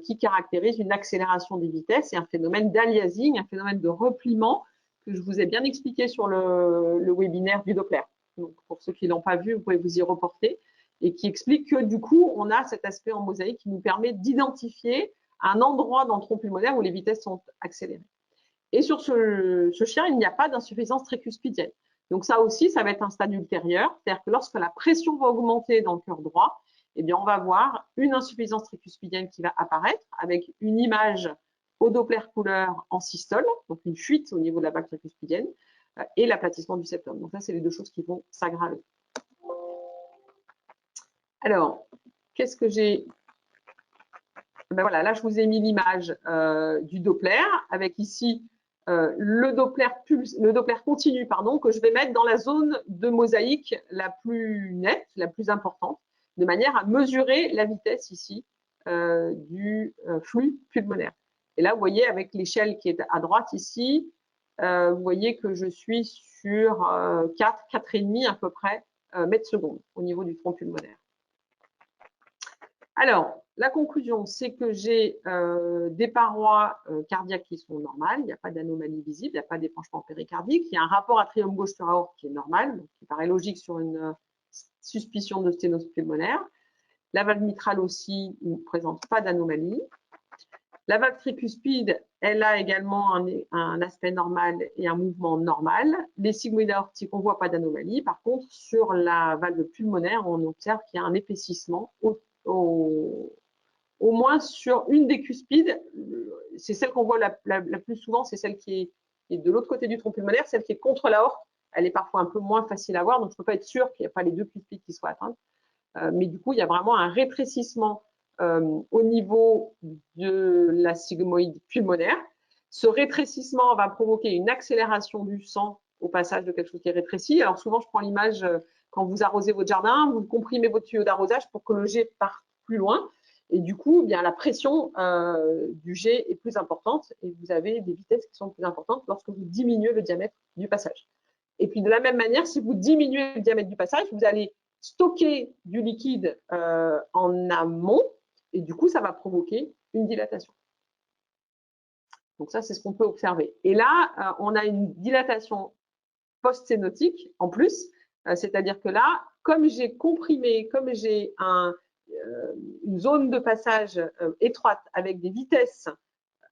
S2: qui caractérise une accélération des vitesses et un phénomène d'aliasing, un phénomène de repliement que je vous ai bien expliqué sur le webinaire du Doppler. Donc, pour ceux qui ne l'ont pas vu, vous pouvez vous y reporter et qui explique que du coup, on a cet aspect en mosaïque qui nous permet d'identifier un endroit dans le tronc pulmonaire où les vitesses sont accélérées. Et sur ce chien, il n'y a pas d'insuffisance tricuspidienne. Donc ça aussi, ça va être un stade ultérieur, c'est-à-dire que lorsque la pression va augmenter dans le cœur droit, eh bien, on va voir une insuffisance tricuspidienne qui va apparaître avec une image au Doppler couleur en systole, donc une fuite au niveau de la vague tricuspidienne, et l'aplatissement du septum. Donc ça, c'est les 2 choses qui vont s'aggraver. Alors, qu'est-ce que j'ai? Ben voilà, là, je vous ai mis l'image du Doppler avec ici le Doppler continu, pardon, que je vais mettre dans la zone de mosaïque la plus nette, la plus importante, de manière à mesurer la vitesse ici du flux pulmonaire. Et là, vous voyez, avec l'échelle qui est à droite ici, vous voyez que je suis sur 4,5 à peu près mètres secondes au niveau du front pulmonaire. Alors, la conclusion, c'est que j'ai des parois cardiaques qui sont normales, il n'y a pas d'anomalie visible, il n'y a pas d'épanchement péricardique, il y a un rapport atrium gauche sur aorte qui est normal, donc qui paraît logique sur une suspicion de sténose pulmonaire. La valve mitrale aussi ne présente pas d'anomalie. La valve tricuspide, elle a également un aspect normal et un mouvement normal. Les sigmoïdes aortiques, on ne voit pas d'anomalie. Par contre, sur la valve pulmonaire, on observe qu'il y a un épaississement au moins sur une des cuspides. C'est celle qu'on voit la plus souvent, c'est celle qui est de l'autre côté du tronc pulmonaire, celle qui est contre l'aorte. elle est parfois un peu moins facile à voir, donc je ne peux pas être sûre qu'il n'y a pas les deux cuspides qui soient atteintes. Mais du coup, il y a vraiment un rétrécissement au niveau de la sigmoïde pulmonaire. Ce rétrécissement va provoquer une accélération du sang au passage de quelque chose qui est rétréci. Alors souvent, je prends l'image quand vous arrosez votre jardin, vous comprimez votre tuyau d'arrosage pour que le jet parte plus loin. Et du coup, bien, la pression du jet est plus importante et vous avez des vitesses qui sont plus importantes lorsque vous diminuez le diamètre du passage. Et puis de la même manière, si vous diminuez le diamètre du passage, vous allez stocker du liquide en amont et du coup, ça va provoquer une dilatation. Donc ça, c'est ce qu'on peut observer. Et là, on a une dilatation post-sténotique en plus, c'est-à-dire que là, comme j'ai comprimé, comme j'ai une zone de passage étroite avec des vitesses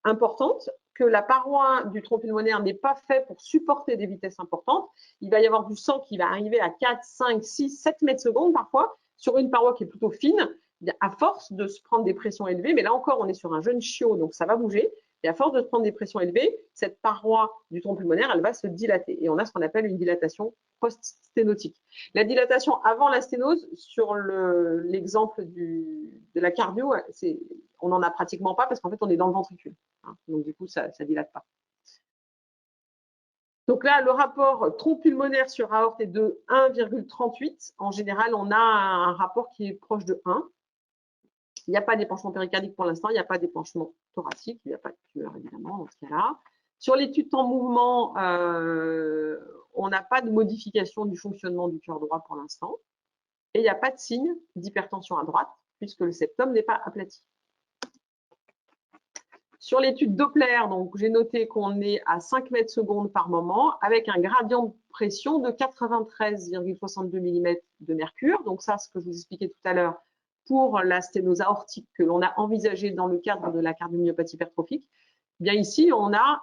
S2: importantes, que la paroi du tronc pulmonaire n'est pas faite pour supporter des vitesses importantes, il va y avoir du sang qui va arriver à 4, 5, 6, 7 mètres secondes parfois sur une paroi qui est plutôt fine, à force de se prendre des pressions élevées, mais là encore, on est sur un jeune chiot, donc ça va bouger, et à force de se prendre des pressions élevées, cette paroi du tronc pulmonaire, elle va se dilater, et on a ce qu'on appelle une dilatation post-sténotique. La dilatation avant la sténose, sur l'exemple de la cardio, on n'en a pratiquement pas parce qu'en fait, on est dans le ventricule. Donc, du coup, ça ne dilate pas. Donc là, le rapport tronc pulmonaire sur aorte est de 1,38. En général, on a un rapport qui est proche de 1. Il n'y a pas d'épanchement péricardique pour l'instant, il n'y a pas d'épanchement thoracique, il n'y a pas de tumeur évidemment dans ce cas-là. Sur l'étude temps mouvement, on n'a pas de modification du fonctionnement du cœur droit pour l'instant. Et il n'y a pas de signe d'hypertension à droite, puisque le septum n'est pas aplati. Sur l'étude Doppler, donc j'ai noté qu'on est à 5 mètres secondes par moment, avec un gradient de pression de 93,62 mm de mercure. Donc ça, ce que je vous expliquais tout à l'heure, pour la sténose aortique que l'on a envisagée dans le cadre de la cardiomyopathie hypertrophique. Bien ici, on a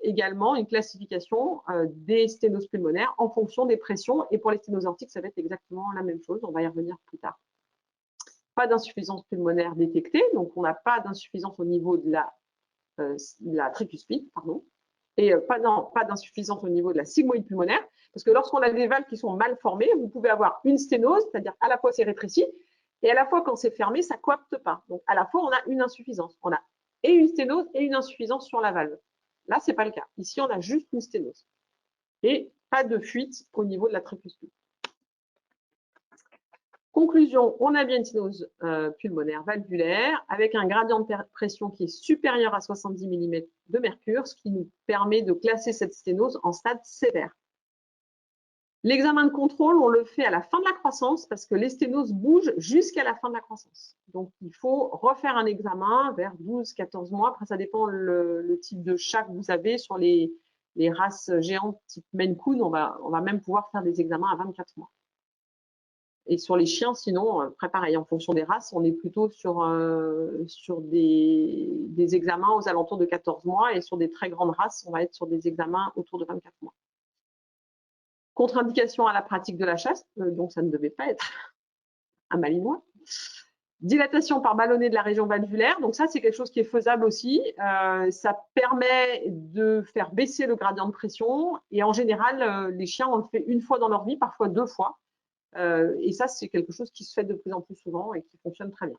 S2: également une classification des sténoses pulmonaires en fonction des pressions. Et pour les sténoses aortiques, ça va être exactement la même chose. On va y revenir plus tard. Pas d'insuffisance pulmonaire détectée, donc on n'a pas d'insuffisance au niveau de la tricuspide, pardon, et pas d'insuffisance au niveau de la sigmoïde pulmonaire, parce que lorsqu'on a des valves qui sont mal formées, vous pouvez avoir une sténose, c'est-à-dire à la fois c'est rétréci, et à la fois quand c'est fermé, ça ne coapte pas. Donc à la fois on a une insuffisance, on a et une sténose et une insuffisance sur la valve. Là, ce n'est pas le cas. Ici, on a juste une sténose et pas de fuite au niveau de la tricuspide. Conclusion, on a bien une sténose pulmonaire valvulaire avec un gradient de pression qui est supérieur à 70 mm de mercure, ce qui nous permet de classer cette sténose en stade sévère. L'examen de contrôle, on le fait à la fin de la croissance parce que les sténoses bougent jusqu'à la fin de la croissance. Donc, il faut refaire un examen vers 12-14 mois. Après, ça dépend le type de chat que vous avez. Sur les races géantes type Maine Coon, on va même pouvoir faire des examens à 24 mois. Et sur les chiens, sinon, après pareil, en fonction des races, on est plutôt sur des examens aux alentours de 14 mois et sur des très grandes races, on va être sur des examens autour de 24 mois. Contre-indication à la pratique de la chasse, donc ça ne devait pas être un malinois. Dilatation par ballonnet de la région valvulaire, donc ça c'est quelque chose qui est faisable aussi. Ça permet de faire baisser le gradient de pression et en général, les chiens, on le fait une fois dans leur vie, parfois 2 fois. Et ça, c'est quelque chose qui se fait de plus en plus souvent et qui fonctionne très bien.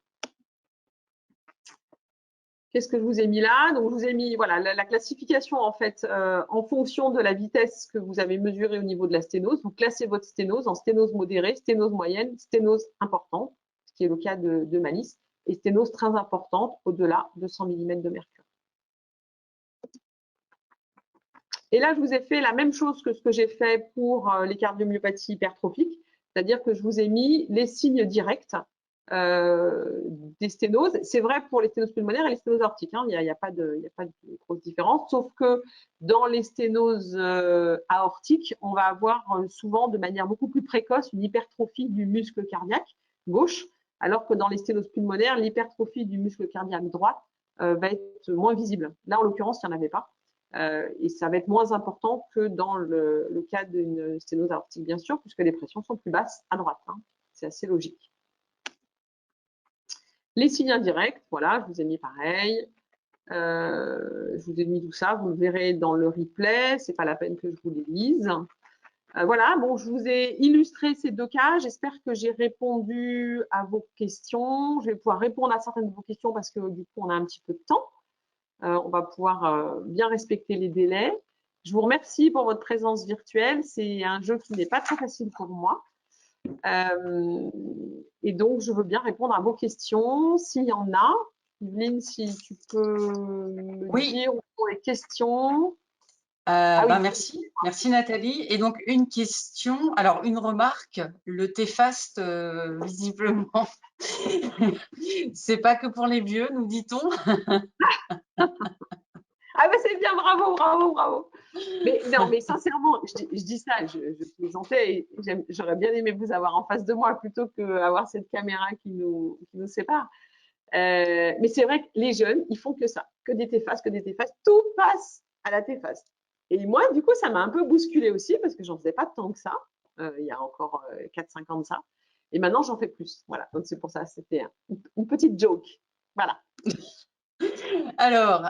S2: Qu'est-ce que je vous ai mis là? Donc, je vous ai mis voilà, la classification en fait en fonction de la vitesse que vous avez mesurée au niveau de la sténose. Vous classez votre sténose en sténose modérée, sténose moyenne, sténose importante, ce qui est le cas de Malice, et sténose très importante au-delà de 100 mm de mercure. Et là, je vous ai fait la même chose que ce que j'ai fait pour les cardiomyopathies hypertrophiques, c'est-à-dire que je vous ai mis les signes directs des sténoses. C'est vrai pour les sténoses pulmonaires et les sténoses aortiques. Hein. Il n'y a pas de grosse différence, sauf que dans les sténoses aortiques, on va avoir souvent de manière beaucoup plus précoce une hypertrophie du muscle cardiaque gauche, alors que dans les sténoses pulmonaires, l'hypertrophie du muscle cardiaque droit va être moins visible. Là, en l'occurrence, il n'y en avait pas. Et ça va être moins important que dans le cas d'une sténose aortique, bien sûr, puisque les pressions sont plus basses à droite. Hein. C'est assez logique. Les signes indirects, voilà, je vous ai mis pareil. Je vous ai mis tout ça, vous le verrez dans le replay, c'est pas la peine que je vous les lise. Voilà, bon, je vous ai illustré ces 2 cas. J'espère que j'ai répondu à vos questions. Je vais pouvoir répondre à certaines de vos questions parce que du coup, on a un petit peu de temps. On va pouvoir bien respecter les délais. Je vous remercie pour votre présence virtuelle. C'est un jeu qui n'est pas très facile pour moi. Et donc, je veux bien répondre à vos questions s'il y en a. Yveline, si tu peux me
S1: Oui,
S2: dire où sont les questions. Ah oui,
S1: merci Nathalie. Et donc une question, alors une remarque, le T-Fast, visiblement, c'est pas que pour les vieux, nous dit-on.
S2: ah ben c'est bien, bravo, bravo, bravo. Mais non, mais sincèrement, je dis ça, je plaisantais et j'aurais bien aimé vous avoir en face de moi plutôt qu'avoir cette caméra qui nous sépare. Mais c'est vrai que les jeunes, ils font que ça, que des T-Fast, que des T-Fast, tout passe à la T-Fast. Et moi, du coup, ça m'a un peu bousculé aussi parce que j'en faisais pas tant que ça, il y a encore 4-5 ans de ça. Et maintenant, j'en fais plus. Voilà, donc c'est pour ça, c'était une petite joke. Voilà.
S1: Alors,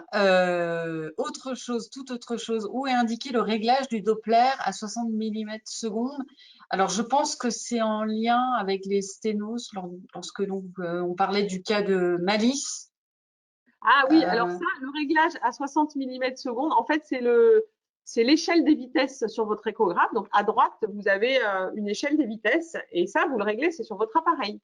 S1: autre chose, toute autre chose, où est indiqué le réglage du Doppler à 60 millimètres secondes? Alors, je pense que c'est en lien avec les sténos lorsque on parlait du cas de Malice.
S2: Ah oui, alors
S1: Euh,
S2: ça, le réglage à 60 millimètres secondes, en fait, c'est l'échelle des vitesses sur votre échographe. Donc, à droite, vous avez une échelle des vitesses et ça, vous le réglez, c'est sur votre appareil.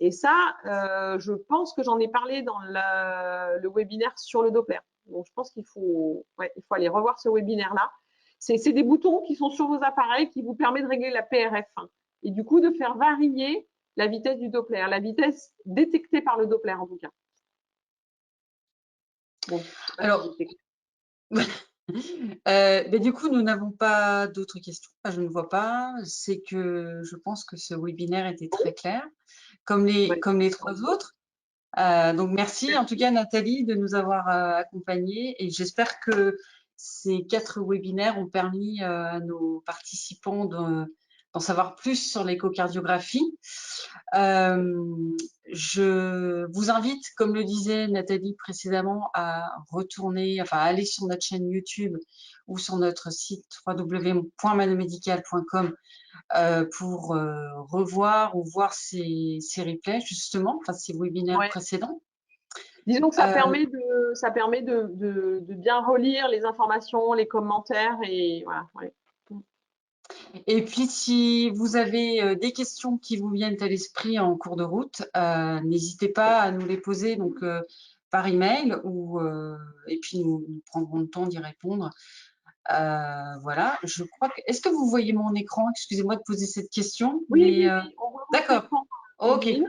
S2: Et ça, je pense que j'en ai parlé dans le webinaire sur le Doppler. Donc, je pense qu'il faut aller revoir ce webinaire-là. C'est des boutons qui sont sur vos appareils qui vous permettent de régler la PRF1 et du coup de faire varier la vitesse du Doppler, la vitesse détectée par le Doppler en tout cas. Bon, je sais pas si
S1: alors,
S2: j'étais claire.
S1: mais du coup, nous n'avons pas d'autres questions. Enfin, je ne vois pas. C'est que je pense que ce webinaire était très clair,
S2: Ouais.
S1: comme les trois autres. Donc merci en tout cas Nathalie de nous avoir accompagnés et j'espère que ces 4 webinaires ont permis à nos participants d'en savoir plus sur l'échocardiographie. Je vous invite, comme le disait Nathalie précédemment, à aller sur notre chaîne YouTube ou sur notre site www.manomedical.com pour revoir ou voir ces replays justement, enfin ces webinaires
S2: Ouais.
S1: précédents.
S2: Disons que
S1: Euh,
S2: ça permet de bien relire les informations, les commentaires et voilà. Ouais.
S1: et puis si vous avez des questions qui vous viennent à l'esprit en cours de route, n'hésitez pas à nous les poser donc par email et puis nous prendrons le temps d'y répondre. Voilà, je crois que. Est-ce que vous voyez mon écran? Excusez-moi de poser cette question,
S2: Oui,
S1: mais
S2: oui, oui, on voit votre
S1: d'accord.
S2: écran,
S1: Ok.
S2: Yveline.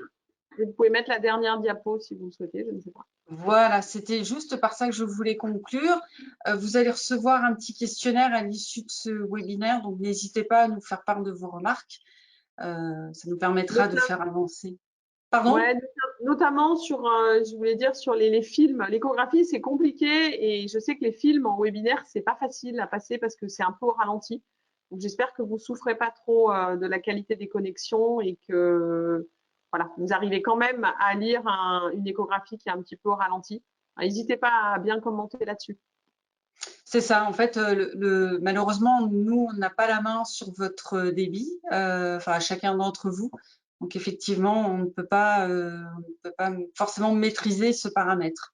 S2: Vous pouvez mettre la dernière diapo si vous le souhaitez, je ne sais pas.
S1: Voilà, c'était juste par ça que je voulais conclure. Vous allez recevoir un petit questionnaire à l'issue de ce webinaire, donc n'hésitez pas à nous faire part de vos remarques. Ça nous permettra de faire avancer. Pardon?
S2: Ouais, notamment sur, je voulais dire sur les films. L'échographie, c'est compliqué et je sais que les films en webinaire, c'est pas facile à passer parce que c'est un peu au ralenti. Donc j'espère que vous souffrez pas trop de la qualité des connexions et que voilà, vous arrivez quand même à lire une échographie qui est un petit peu au ralenti. N'hésitez pas à bien commenter là-dessus.
S1: C'est ça. En fait, malheureusement, nous, on n'a pas la main sur votre débit, enfin, à chacun d'entre vous. Donc, effectivement, on ne peut pas forcément maîtriser ce paramètre.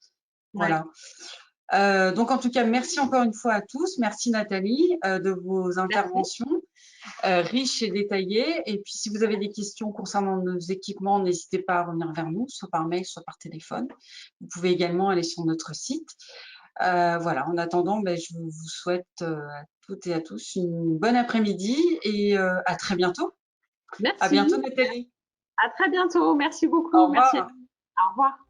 S2: Ouais,
S1: Voilà. Donc, en tout cas, merci encore une fois à tous. Merci Nathalie de vos
S2: merci.
S1: interventions riches et détaillées. Et puis, si vous avez des questions concernant nos équipements, n'hésitez pas à revenir vers nous, soit par mail, soit par téléphone. Vous pouvez également aller sur notre site. Voilà, en attendant, je vous souhaite à toutes et à tous une bonne après-midi et à très bientôt. À bientôt
S2: Merci.
S1: Nathalie.
S2: À très bientôt. Merci
S1: Au
S2: beaucoup. Merci.
S1: revoir.
S2: Au revoir.